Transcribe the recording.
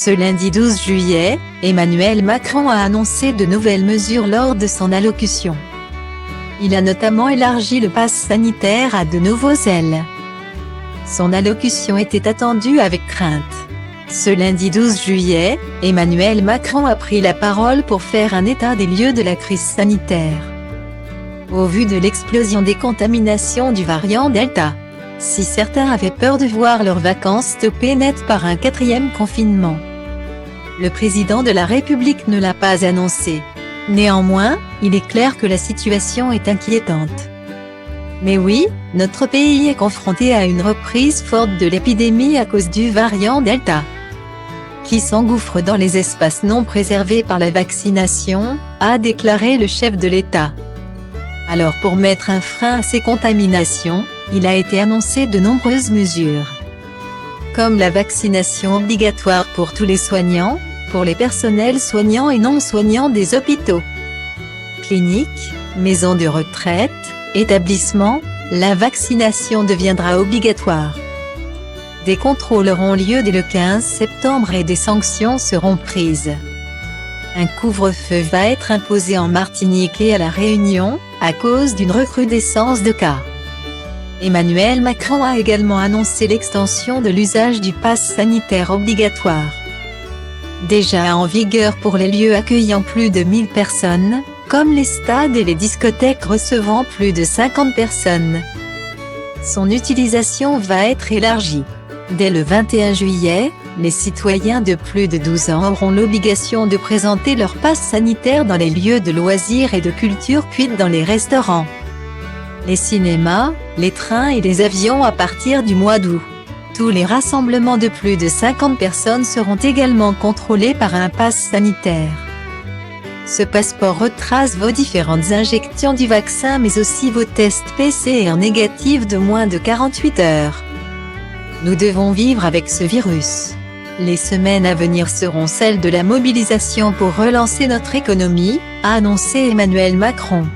Ce lundi 12 juillet, Emmanuel Macron a annoncé de nouvelles mesures lors de son allocution. Il a notamment élargi le pass sanitaire à de nouveaux ailes. Son allocution était attendue avec crainte. Ce lundi 12 juillet, Emmanuel Macron a pris la parole pour faire un état des lieux de la crise sanitaire. Au vu de l'explosion des contaminations du variant Delta, si certains avaient peur de voir leurs vacances stoppées net par un 4e confinement, le président de la République ne l'a pas annoncé. Néanmoins, il est clair que la situation est inquiétante. Mais oui, notre pays est confronté à une reprise forte de l'épidémie à cause du variant Delta, qui s'engouffre dans les espaces non préservés par la vaccination, a déclaré le chef de l'État. Alors pour mettre un frein à ces contaminations, il a été annoncé de nombreuses mesures, comme la vaccination obligatoire pour tous les soignants, pour les personnels soignants et non soignants des hôpitaux, cliniques, maisons de retraite, établissements. La vaccination deviendra obligatoire. Des contrôles auront lieu dès le 15 septembre et des sanctions seront prises. Un couvre-feu va être imposé en Martinique et à La Réunion, à cause d'une recrudescence de cas. Emmanuel Macron a également annoncé l'extension de l'usage du pass sanitaire obligatoire, déjà en vigueur pour les lieux accueillant plus de 1000 personnes, comme les stades et les discothèques recevant plus de 50 personnes. Son utilisation va être élargie. Dès le 21 juillet, les citoyens de plus de 12 ans auront l'obligation de présenter leur passe sanitaire dans les lieux de loisirs et de culture puis dans les restaurants, les cinémas, les trains et les avions à partir du mois d'août. Tous les rassemblements de plus de 50 personnes seront également contrôlés par un pass sanitaire. Ce passeport retrace vos différentes injections du vaccin mais aussi vos tests PCR négatifs de moins de 48 heures. Nous devons vivre avec ce virus. Les semaines à venir seront celles de la mobilisation pour relancer notre économie, a annoncé Emmanuel Macron.